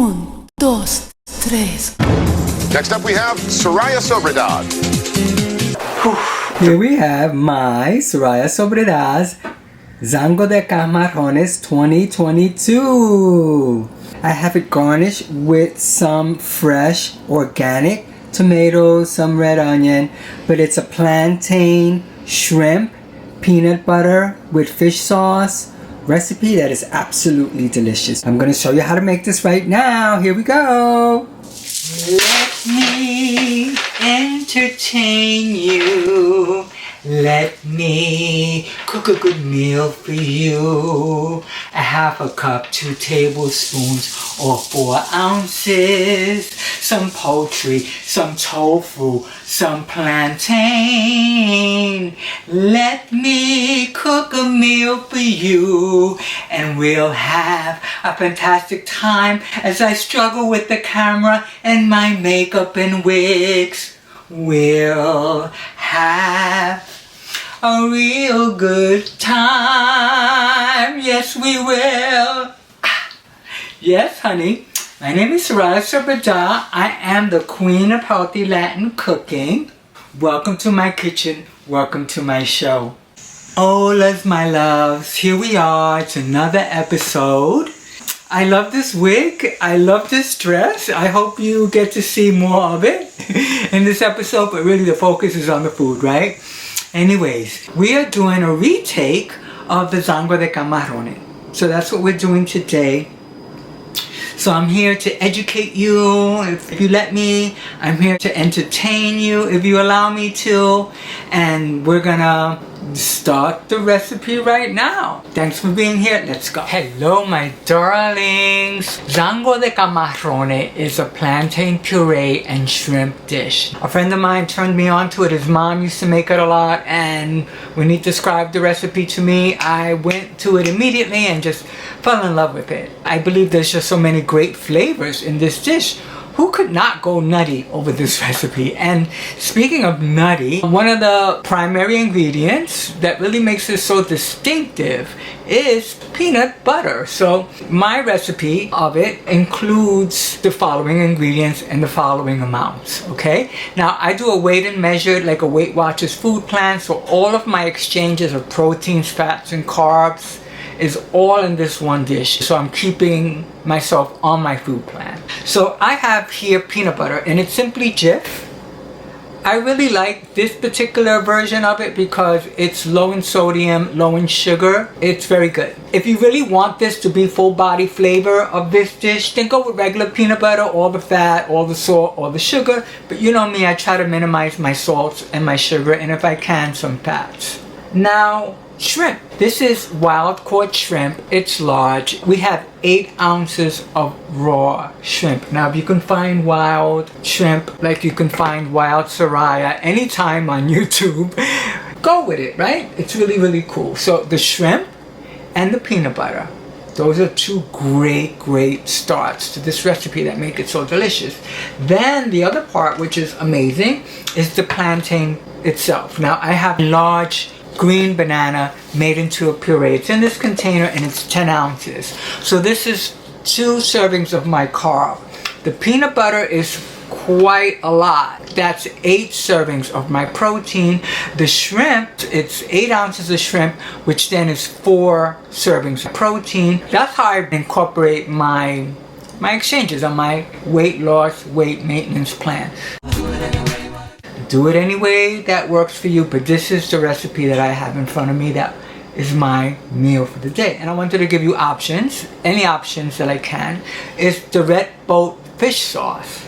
Un, dos, tres. Next up we have Soraya Sobredad. Here we have my Soraya Sobredad's Sango de Camarones 2022. I have it garnished with some fresh organic tomatoes, some red onion, but it's a plantain, shrimp, peanut butter with fish sauce recipe that is absolutely delicious. I'm gonna show you how to make this right now. Here we go. Let me entertain you. Let me cook a good meal for you. A half a cup, 2 tablespoons or 4 ounces. Some poultry, some tofu, some plantain. Let me cook a meal for you, and we'll have a fantastic time as I struggle with the camera and my makeup and wigs. We'll have a real good time. Yes, we will. Yes, honey. My name is Soraya Sobredad. I am the queen of healthy Latin cooking. Welcome to my kitchen. Welcome to my show. Hola, my loves. Here we are. It's another episode. I love this wig. I love this dress. I hope you get to see more of it in this episode, but really the focus is on the food, right? Anyways, we are doing a retake of the Sango de Camaron. So that's what we're doing today. So I'm here to educate you. If you let me, I'm here to entertain you if you allow me to. And we're gonna start the recipe right now. Thanks for being here. Let's go. Hello, my darlings. Sango de Camaron is a plantain puree and shrimp dish. A friend of mine turned me on to it. His mom used to make it a lot, and when he described the recipe to me, I went to it immediately and just fell in love with it. I believe there's just so many great flavors in this dish. Who could not go nutty over this recipe? And speaking of nutty, one of the primary ingredients that really makes this so distinctive is peanut butter. So my recipe of it includes the following ingredients and the following amounts, okay? Now I do a weighed and measured like a Weight Watchers food plan, so all of my exchanges of proteins, fats, and carbs is all in this one dish. So I'm keeping myself on my food plan. So I have here peanut butter, and it's simply Jif. I really like this particular version of it because it's low in sodium, low in sugar. It's very good. If you really want this to be full body flavor of this dish, then go with regular peanut butter, all the fat, all the salt, all the sugar. But you know me, I try to minimize my salts and my sugar, and if I can, some fats. Now, shrimp. This is wild caught shrimp. It's large. We have 8 ounces of raw shrimp. Now, if you can find wild shrimp, like you can find wild Soraya anytime on YouTube, go with it, right? It's really, really cool. So the shrimp and the peanut butter, those are 2 great starts to this recipe that make it so delicious. Then the other part, which is amazing, is the plantain itself. Now, I have large green banana made into a puree. It's in this container and it's 10 ounces. So this is 2 servings of my carb. The peanut butter is quite a lot. That's 8 servings of my protein. The shrimp, it's 8 ounces of shrimp, which then is 4 servings of protein. That's how I incorporate my exchanges on my weight loss, weight maintenance plan. Do it any way that works for you, but this is the recipe that I have in front of me that is my meal for the day. And I wanted to give you options, any options that I can. It's the red boat fish sauce.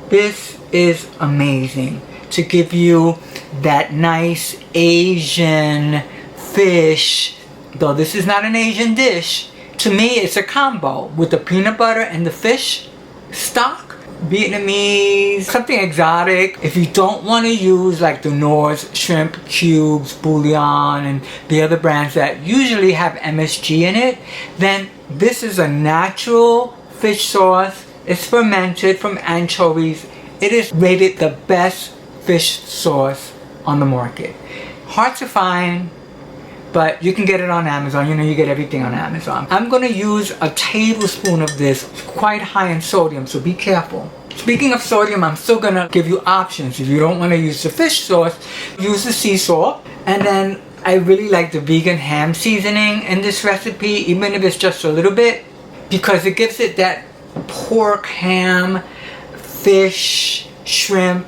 This is amazing to give you that nice Asian fish, though this is not an Asian dish. To me, it's a combo with the peanut butter and the fish stock. Vietnamese, something exotic. If you don't want to use like the Norse shrimp cubes, bouillon, and the other brands that usually have MSG in it, then this is a natural fish sauce. It's fermented from anchovies. It is rated the best fish sauce on the market. Hard to find, but you can get it on Amazon. You know, you get everything on Amazon. I'm going to use a tablespoon of this, quite high in sodium, so be careful. Speaking of sodium, I'm still going to give you options. If you don't want to use the fish sauce, use the sea salt. And then I really like the vegan ham seasoning in this recipe, even if it's just a little bit, because it gives it that pork, ham, fish, shrimp,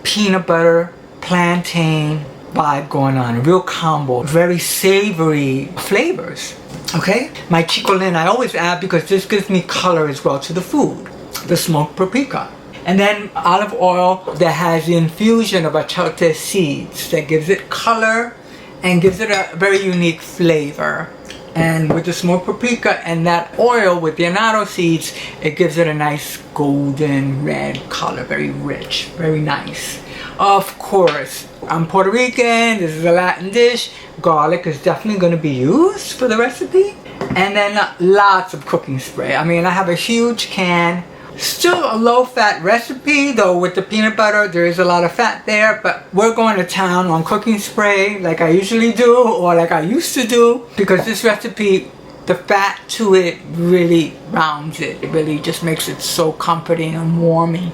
peanut butter, plantain vibe going on. A real combo. Very savory flavors. Okay? My chicolin I always add because this gives me color as well to the food. The smoked paprika. And then olive oil that has the infusion of achote seeds that gives it color and gives it a very unique flavor. And with the smoked paprika and that oil with the annatto seeds, it gives it a nice golden red color, very rich, very nice. Of course, I'm Puerto Rican, this is a Latin dish. Garlic is definitely going to be used for the recipe. And then lots of cooking spray. I mean, I have a huge can. Still a low-fat recipe, though with the peanut butter, there is a lot of fat there, but we're going to town on cooking spray like I usually do, or like I used to do, because this recipe, the fat to it really rounds it. It really just makes it so comforting and warming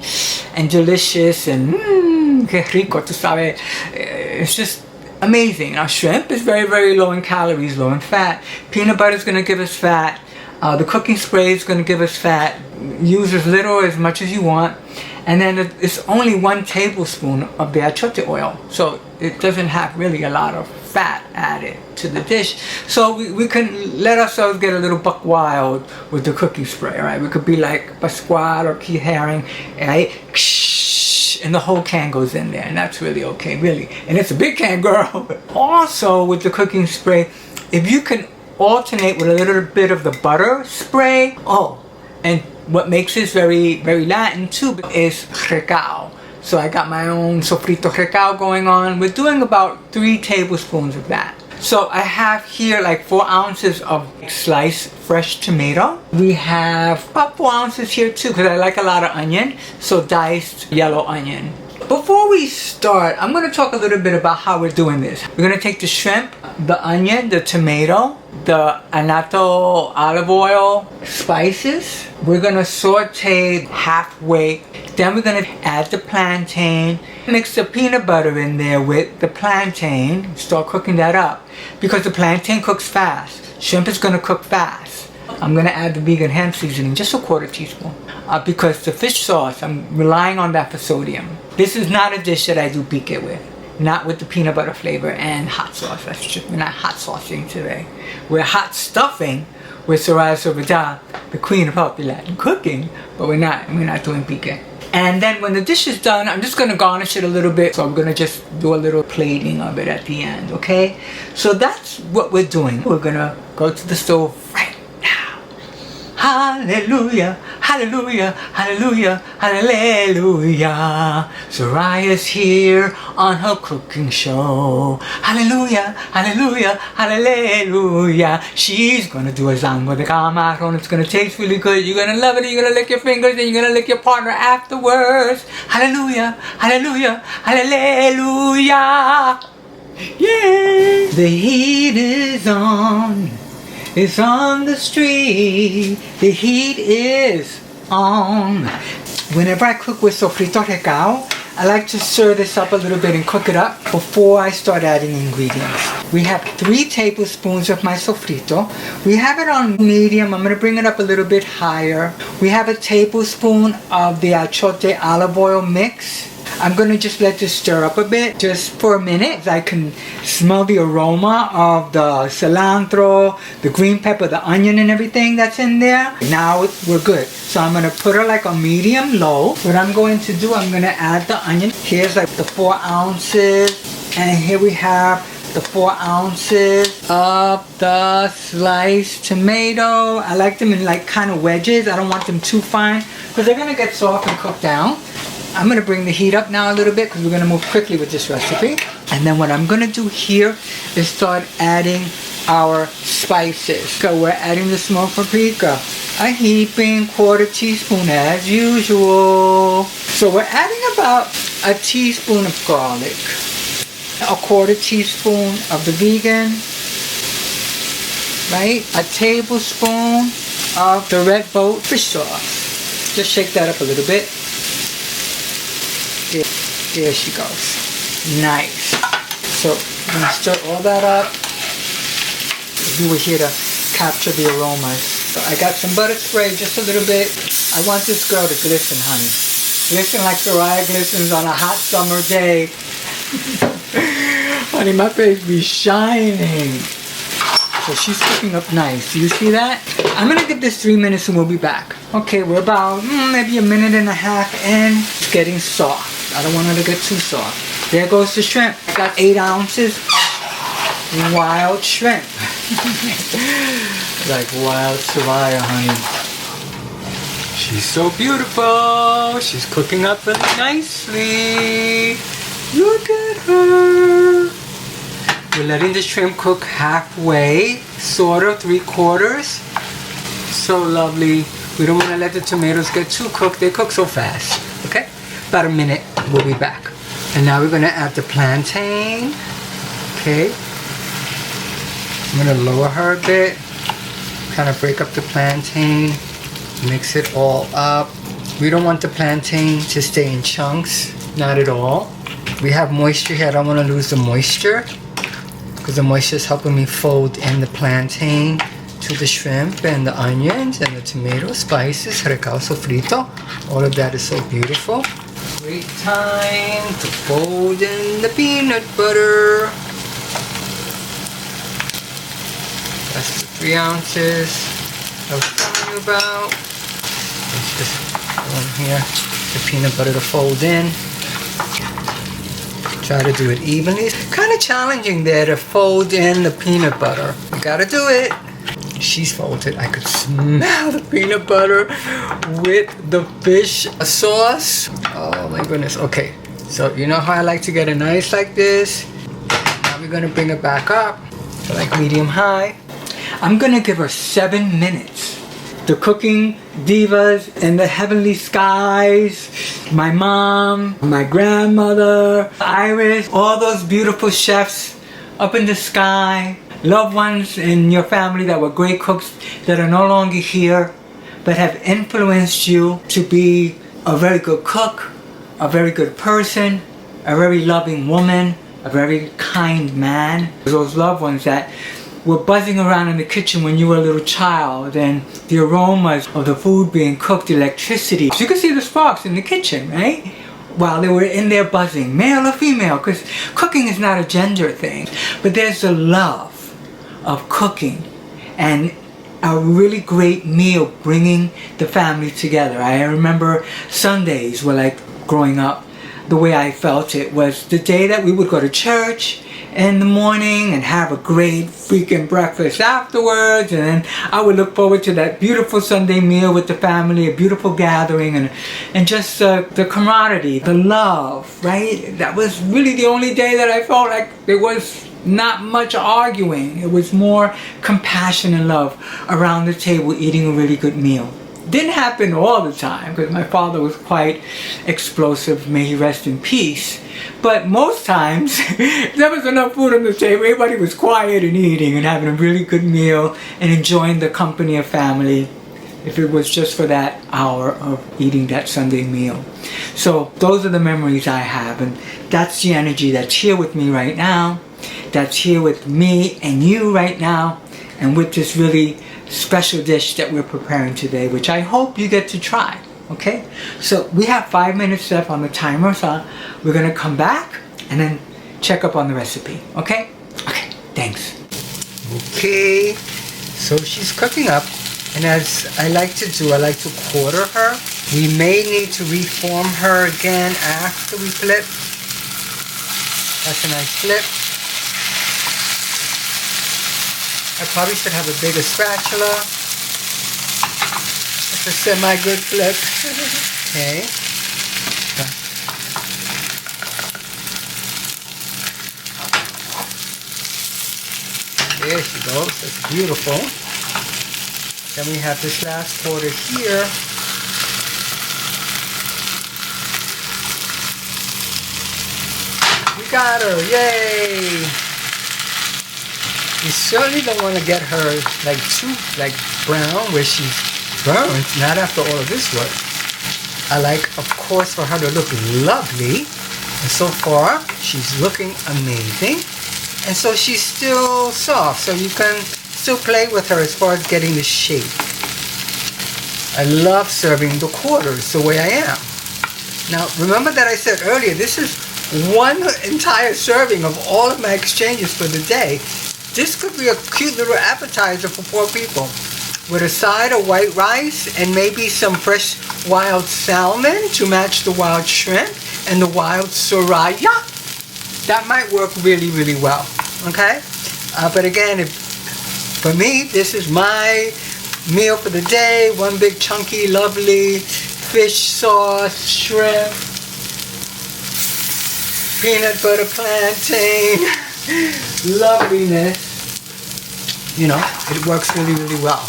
and delicious and que rico, tu sabes. It's just amazing. Now, shrimp is very, very low in calories, low in fat. Peanut butter is going to give us fat. The cooking spray is going to give us fat. Use as little or as much as you want. And then it's only 1 tablespoon of the achote oil. So it doesn't have really a lot of fat added to the dish. So we can let ourselves get a little buck wild with the cooking spray, right? We could be like Pascual or Keith Haring, right? And the whole can goes in there. And that's really okay, really. And it's a big can, girl. Also, with the cooking spray, if you can alternate with a little bit of the butter spray. Oh, and what makes this very, very Latin too is recao. So I got my own sofrito recao going on. We're doing about 3 tablespoons of that. So I have here like 4 ounces of sliced fresh tomato. We have about 4 ounces here too, because I like a lot of onion. So diced yellow onion. Before we start, I'm going to talk a little bit about how we're doing this. We're going to take the shrimp, the onion, the tomato, the annatto olive oil, spices. We're going to saute halfway. Then we're going to add the plantain. Mix the peanut butter in there with the plantain. Start cooking that up. Because the plantain cooks fast. Shrimp is going to cook fast. I'm going to add the vegan ham seasoning, just a 1/4 teaspoon. Because the fish sauce, I'm relying on that for sodium. This is not a dish that I do pique with. Not with the peanut butter flavor and hot sauce. We're not hot saucing today. We're hot stuffing with Soraya Sobreda, the queen of healthy Latin cooking, but we're not doing pique. And then when the dish is done, I'm just going to garnish it a little bit. So I'm going to just do a little plating of it at the end, okay? So that's what we're doing. We're going to go to the stove right now. Hallelujah, hallelujah, hallelujah, hallelujah. Soraya's here on her cooking show. Hallelujah, hallelujah, hallelujah. She's gonna do a Sango de Camaron. It's gonna taste really good. You're gonna love it. You're gonna lick your fingers and you're gonna lick your partner afterwards. Hallelujah, hallelujah, hallelujah. Yay! The heat is on. It's on the street. The heat is on. Whenever I cook with sofrito recao, I like to stir this up a little bit and cook it up before I start adding ingredients. We have 3 tablespoons of my sofrito. We have it on medium. I'm going to bring it up a little bit higher. We have a tablespoon of the achote olive oil mix. I'm going to just let this stir up a bit, just for a minute. I can smell the aroma of the cilantro, the green pepper, the onion and everything that's in there. Now we're good. So I'm going to put her like a medium low. What I'm going to do, I'm going to add the onion. Here's like the 4 ounces. And here we have the 4 ounces of the sliced tomato. I like them in like kind of wedges. I don't want them too fine because they're going to get soft and cook down. I'm going to bring the heat up now a little bit because we're going to move quickly with this recipe. And then what I'm going to do here is start adding our spices. So we're adding the smoked paprika, a heaping 1/4 teaspoon as usual. So we're adding about a teaspoon of garlic, a 1/4 teaspoon of the vegan, right? A tablespoon of the red boat fish sauce. Just shake that up a little bit. There she goes. Nice. So I'm gonna stir all that up. You were here to capture the aromas. So I got some butter spray, just a little bit. I want this girl to glisten, honey. Glisten like Soraya glistens on a hot summer day. Honey, my face be shining. So she's cooking up nice. Do you see that? I'm gonna give this 3 minutes and we'll be back. Okay, we're about maybe a minute and a half in. It's getting soft. I don't want her to get too soft. There goes the shrimp. I got 8 ounces of wild shrimp. Like wild Soraya, honey. She's so beautiful. She's cooking up really nicely. Look at her. We're letting the shrimp cook halfway, sort of 3/4. So lovely. We don't want to let the tomatoes get too cooked. They cook so fast. Okay? About a minute. We'll be back. And now we're going to add the plantain. Okay. I'm going to lower her a bit. Kind of break up the plantain. Mix it all up. We don't want the plantain to stay in chunks. Not at all. We have moisture here. I don't want to lose the moisture, because the moisture is helping me fold in the plantain to the shrimp and the onions and the tomato, spices, recao sofrito. All of that is so beautiful. Great time to fold in the peanut butter. That's the 3 ounces I was telling you about. Let's just go in here, the peanut butter to fold in. Try to do it evenly. Kind of challenging there to fold in the peanut butter. You gotta do it. She's folded. I could smell the peanut butter with the fish sauce. Oh my goodness. Okay, so you know how I like to get it nice like this. Now we're gonna bring it back up to like medium high. I'm gonna give her 7 minutes. The cooking divas in the heavenly skies, my mom, my grandmother, Iris, all those beautiful chefs up in the sky, loved ones in your family that were great cooks that are no longer here, but have influenced you to be a very good cook, a very good person, a very loving woman, a very kind man. Those loved ones that were buzzing around in the kitchen when you were a little child, and the aromas of the food being cooked, electricity. So you could see the sparks in the kitchen, right? While they were in there buzzing, male or female, because cooking is not a gender thing. But there's the love of cooking and a really great meal bringing the family together. I remember Sundays were like growing up. The way I felt it was the day that we would go to church in the morning and have a great freaking breakfast afterwards, and then I would look forward to that beautiful Sunday meal with the family, a beautiful gathering, and just the camaraderie, the love, right? That was really the only day that I felt like there was not much arguing. It was more compassion and love around the table eating a really good meal. Didn't happen all the time, because my father was quite explosive, may he rest in peace. But most times, there was enough food on the table, everybody was quiet and eating and having a really good meal and enjoying the company of family, if it was just for that hour of eating that Sunday meal. So those are the memories I have, and that's the energy that's here with me right now, that's here with me and you right now, and with this really special dish that we're preparing today, which I hope you get to try. Okay, so we have 5 minutes left on the timer, so we're gonna come back and then check up on the recipe. Okay, thanks. Okay, so she's cooking up, and as I like to do, I like to quarter her. We may need to reform her again after we flip. That's a nice flip. I probably should have a bigger spatula. It's a semi-good flip. Okay. There she goes. That's beautiful. Then we have this last quarter here. We got her. Yay! You certainly don't want to get her like too like brown where she's burnt. Not after all of this work. I like, of course, for her to look lovely. And so far, she's looking amazing. And so she's still soft, so you can still play with her as far as getting the shape. I love serving the quarters the way I am. Now, remember that I said earlier, this is one entire serving of all of my exchanges for the day. This could be a cute little appetizer for 4 people. With a side of white rice and maybe some fresh wild salmon to match the wild shrimp and the wild Soraya. That might work really, really well. Okay? But again, for me, this is my meal for the day. One big chunky, lovely fish sauce, shrimp, peanut butter plantain, loveliness. You know, it works really, really well.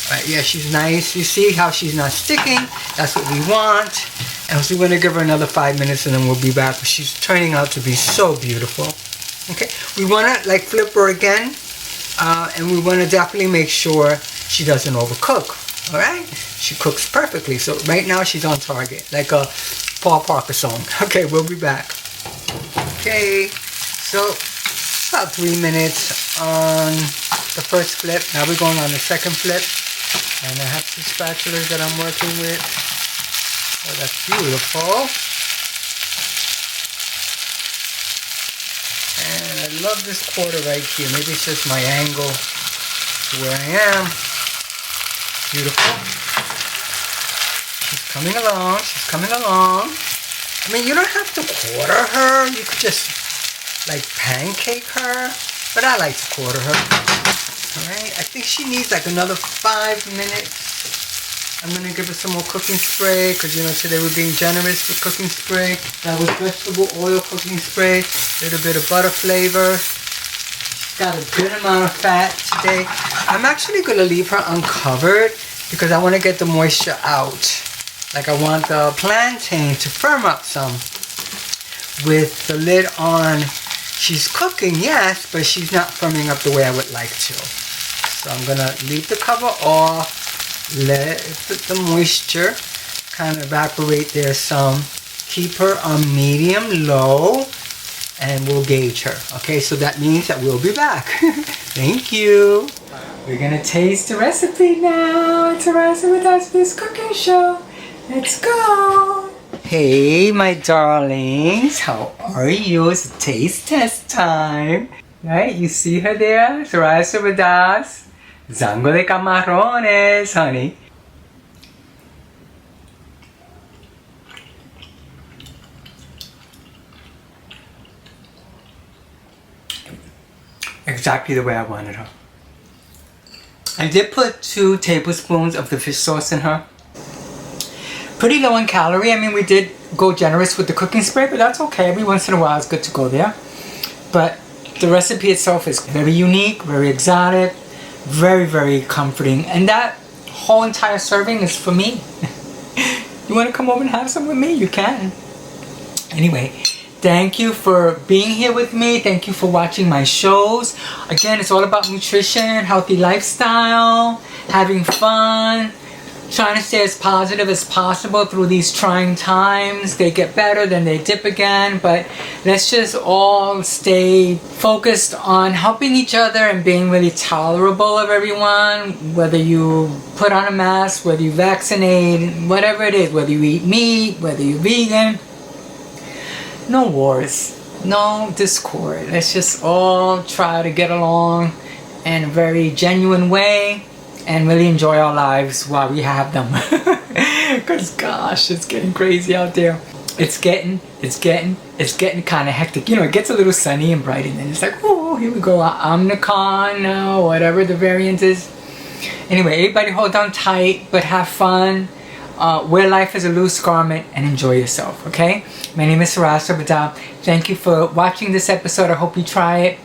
Right, yeah, she's nice. You see how she's not sticking? That's what we want. And so we're going to give her another 5 minutes and then we'll be back. But she's turning out to be so beautiful. Okay, we want to like flip her again. And we want to definitely make sure she doesn't overcook. Alright? She cooks perfectly. So right now she's on target. Like a Paul Parker song. Okay, we'll be back. Okay, so about 3 minutes on the first flip. Now we're going on the second flip. And I have 2 spatulas that I'm working with. Oh, that's beautiful. And I love this quarter right here. Maybe it's just my angle to where I am. Beautiful. She's coming along. She's coming along. I mean, you don't have to quarter her. You could just like pancake her. But I like to quarter her. Alright, I think she needs like another 5 minutes. I'm going to give her some more cooking spray because, you know, today we're being generous with cooking spray. That was vegetable oil cooking spray. A little bit of butter flavor. She's got a good amount of fat today. I'm actually going to leave her uncovered because I want to get the moisture out. Like I want the plantain to firm up some. With the lid on, she's cooking, yes, but she's not firming up the way I would like to. So I'm going to leave the cover off. Let the moisture kind of evaporate there some. Keep her on medium low and we'll gauge her. Okay, so that means that we'll be back. Thank you. We're gonna taste the recipe now. It's Soraya with us this cooking show. Let's go. Hey my darlings, how are you? It's taste test time. Right, you see her there? Soraya with us. Sango de Camarones, honey. Exactly the way I wanted her. I did put 2 tablespoons of the fish sauce in her. Pretty low in calorie. I mean, we did go generous with the cooking spray, but that's okay. Every once in a while it's good to go there. But the recipe itself is very unique, very exotic. Very, very comforting. And that whole entire serving is for me. You want to come over and have some with me? You can. Anyway, thank you for being here with me. Thank you for watching my shows. Again, it's all about nutrition, healthy lifestyle, having fun, trying to stay as positive as possible through these trying times. They get better, then they dip again, but let's just all stay focused on helping each other and being really tolerable of everyone, whether you put on a mask, whether you vaccinate, whatever it is, whether you eat meat, whether you're vegan. No wars, no discord. Let's just all try to get along in a very genuine way and really enjoy our lives while we have them. Because gosh, it's getting crazy out there. It's getting kind of hectic. You know, it gets a little sunny and bright and then it's like, oh, here we go, Omicron now, whatever the variant is. Anyway, everybody hold on tight, but have fun. Wear life as a loose garment and enjoy yourself, okay? My name is Soraya. Thank you for watching this episode. I hope you try it.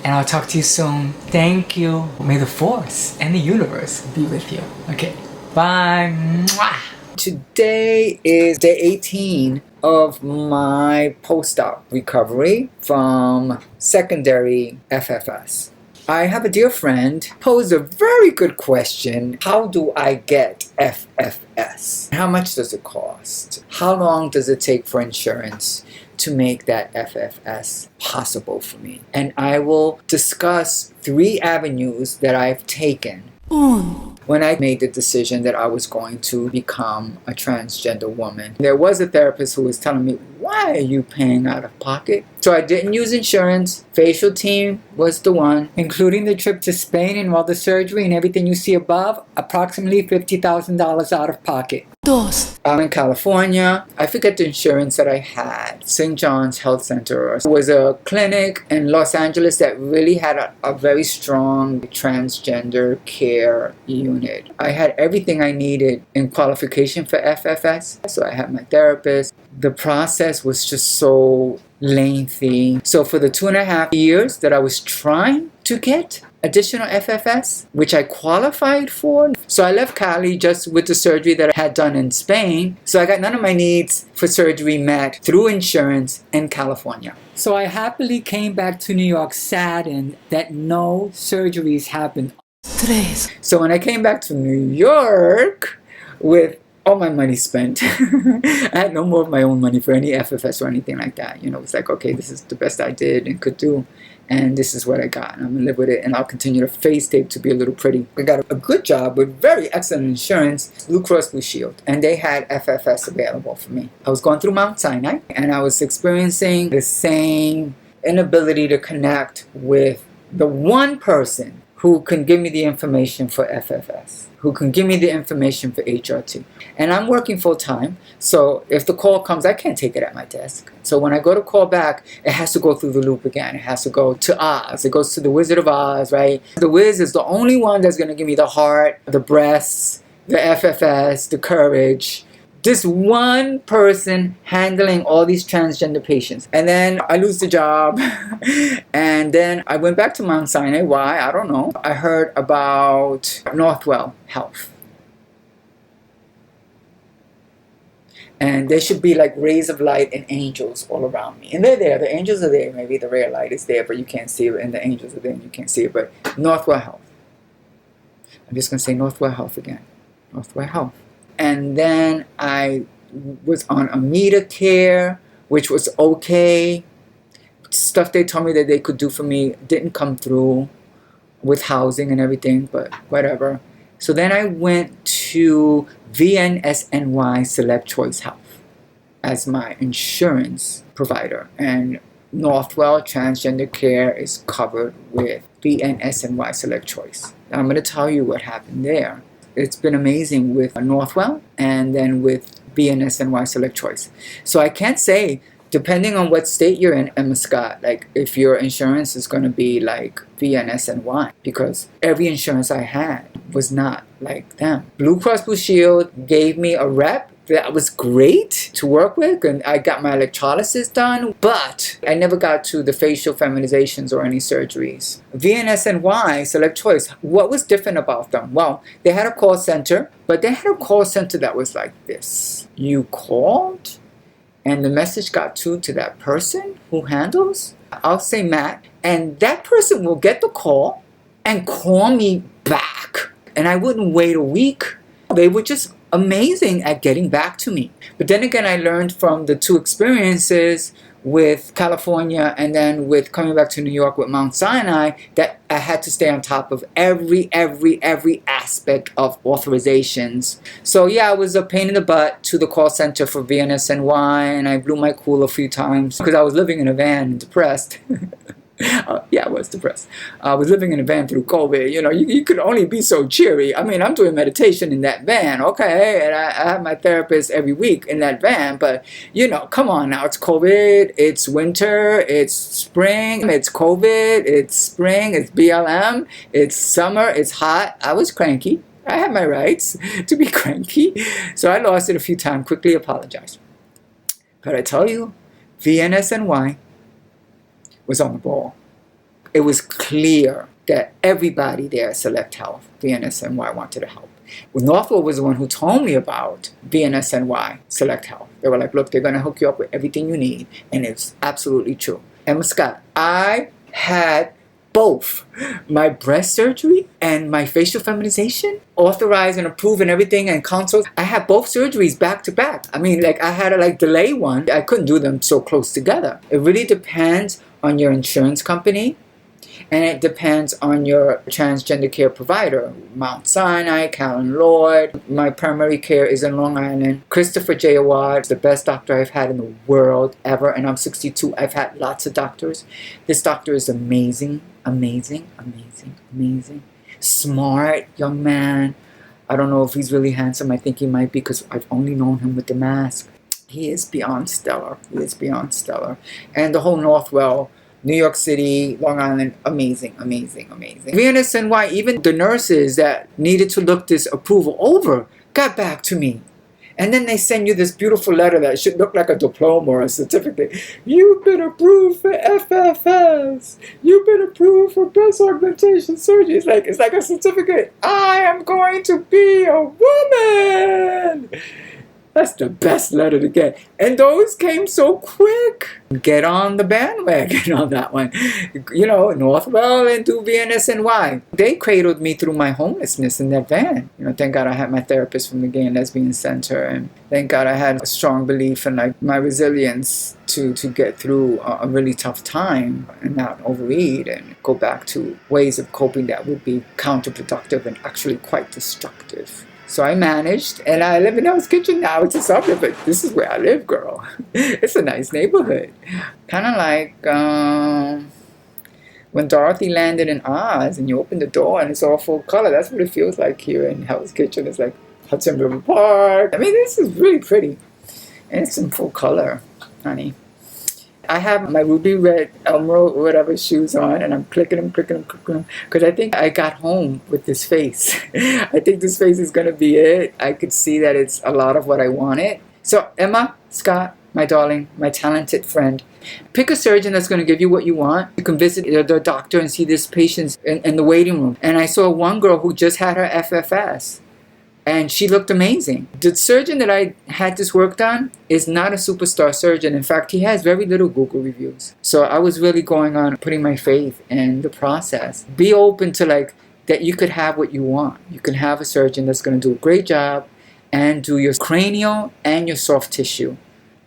And I'll talk to you soon. Thank you. May the force and the universe be with you. Okay. Bye. Mwah. Today is day 18 of my post-op recovery from secondary FFS. I have a dear friend posed a very good question. How do I get FFS? How much does it cost? How long does it take for insurance to make that FFS possible for me? And I will discuss 3 avenues that I've taken when I made the decision that I was going to become a transgender woman. There was a therapist who was telling me, why are you paying out of pocket? So I didn't use insurance. Facial team was the one, including the trip to Spain and all the surgery and everything you see above, approximately $50,000 out of pocket. I'm in California. I forget the insurance that I had. St. John's Health Center. It was a clinic in Los Angeles that really had a very strong transgender care unit. I had everything I needed in qualification for FFS. So I had my therapist. The process was just so lengthy. So for the 2.5 years that I was trying to get additional FFS, which I qualified for. So I left Cali just with the surgery that I had done in Spain. So I got none of my needs for surgery met through insurance in California. So I happily came back to New York saddened that no surgeries happened. So when I came back to New York with all my money spent, I had no more of my own money for any FFS or anything like that. You know, it's like, okay, this is the best I did and could do. And this is what I got. And I'm going to live with it. And I'll continue to face tape to be a little pretty. I got a good job with very excellent insurance, Blue Cross Blue Shield. And they had FFS available for me. I was going through Mount Sinai. And I was experiencing the same inability to connect with the one person who can give me the information for FFS, who can give me the information for HRT. And I'm working full time, so if the call comes, I can't take it at my desk. So when I go to call back, it has to go through the loop again. It has to go to Oz. It goes to the Wizard of Oz, right? The Wiz is the only one that's going to give me the heart, the breasts, the FFS, the courage. This one person handling all these transgender patients. And then I lose the job. And then I went back to Mount Sinai. Why? I don't know. I heard about Northwell Health. And there should be like rays of light and angels all around me. And they're there. The angels are there. Maybe the ray of light is there, but you can't see it. And the angels are there and you can't see it. But Northwell Health. I'm just going to say Northwell Health again. Northwell Health. And then I was on Amida Care, which was okay. Stuff they told me that they could do for me didn't come through with housing and everything, but whatever. So then I went to VNSNY Select Choice Health as my insurance provider. And Northwell Transgender Care is covered with VNSNY Select Choice. I'm going to tell you what happened there. It's been amazing with Northwell and then with VNSNY Select Choice. So I can't say, depending on what state you're in, Emma Scott, like if your insurance is going to be like VNSNY, because every insurance I had was not like them. Blue Cross Blue Shield gave me a rep that was great to work with, and I got my electrolysis done, but I never got to the facial feminizations or any surgeries. VNSNY Select Choice, what was different about them? Well, they had a call center, but they had a call center that was like this. You called, and the message got through to that person who handles, I'll say Matt, and that person will get the call and call me back. And I wouldn't wait a week. They were just amazing at getting back to me. But then again, I learned from the 2 experiences with California and then with coming back to New York with Mount Sinai that I had to stay on top of every aspect of authorizations. So yeah, it was a pain in the butt to the call center for VNSNY, and I blew my cool a few times because I was living in a van and depressed. Yeah, I was depressed. I was living in a van through COVID. You know, you could only be so cheery. I mean, I'm doing meditation in that van, okay? And I have my therapist every week in that van. But, you know, come on now. It's COVID. It's winter. It's spring. It's COVID. It's spring. It's BLM. It's summer. It's hot. I was cranky. I had my rights to be cranky. So I lost it a few times. Quickly apologized. But I tell you, VNSNY was on the ball. It was clear that everybody there at Select Health, VNSNY, wanted to help. Well, Northwell was the one who told me about VNSNY Select Health. They were like, look, they're going to hook you up with everything you need. And it's absolutely true. Emma Scott, I had both my breast surgery and my facial feminization, authorized and approved and everything, and consults. I had both surgeries back to back. I mean, like, I had to like delay one. I couldn't do them so close together. It really depends on your insurance company, and it depends on your transgender care provider. Mount Sinai, Callan Lloyd. My primary care is in Long Island. Christopher J. Awad, the best doctor I've had in the world ever, and I'm 62. I've had lots of doctors. This doctor is amazing, amazing, amazing, amazing. Smart young man. I don't know if he's really handsome. I think he might be, because I've only known him with the mask. He is beyond stellar. He is beyond stellar. And the whole Northwell, New York City, Long Island, amazing, amazing, amazing. Venus and why even the nurses that needed to look this approval over got back to me. And then they send you this beautiful letter that should look like a diploma or a certificate. You've been approved for FFS. You've been approved for breast augmentation surgery. It's like a certificate. I am going to be a woman. That's the best letter to get. And those came so quick. Get on the bandwagon on that one. You know, Northwell and do VNSNY. They cradled me through my homelessness in that van. You know, thank God I had my therapist from the Gay and Lesbian Center. And thank God I had a strong belief in like my resilience to get through a really tough time and not overeat and go back to ways of coping that would be counterproductive and actually quite destructive. So I managed, and I live in Hell's Kitchen now. It's a suburb, but this is where I live, girl. It's a nice neighborhood. Kind of like when Dorothy landed in Oz, and you open the door, and it's all full color. That's what it feels like here in Hell's Kitchen. It's like Hudson River Park. I mean, this is really pretty. And it's in full color, honey. I have my ruby red emerald or whatever shoes on, and I'm clicking them, because I think I got home with this face. I think this face is going to be it. I could see that it's a lot of what I wanted. So Emma, Scott, my darling, my talented friend, pick a surgeon that's going to give you what you want. You can visit the doctor and see this patient in the waiting room. And I saw one girl who just had her FFS. And she looked amazing. The surgeon that I had this work done is not a superstar surgeon. In fact, he has very little Google reviews. So I was really going on putting my faith in the process. Be open to like that you could have what you want. You can have a surgeon that's going to do a great job and do your cranial and your soft tissue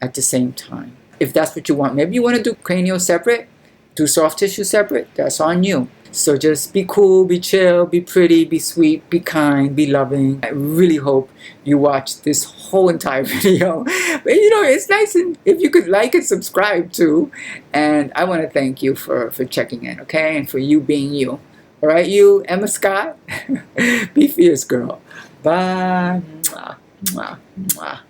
at the same time. If that's what you want. Maybe you want to do cranial separate, do soft tissue separate. That's on you. So just be cool, be chill, be pretty, be sweet, be kind, be loving. I really hope you watch this whole entire video. But you know, it's nice if you could like and subscribe too. And I want to thank you for checking in, okay? And for you being you. All right, you, Emma Scott? Be fierce, girl. Bye. Mwah, mwah, mwah.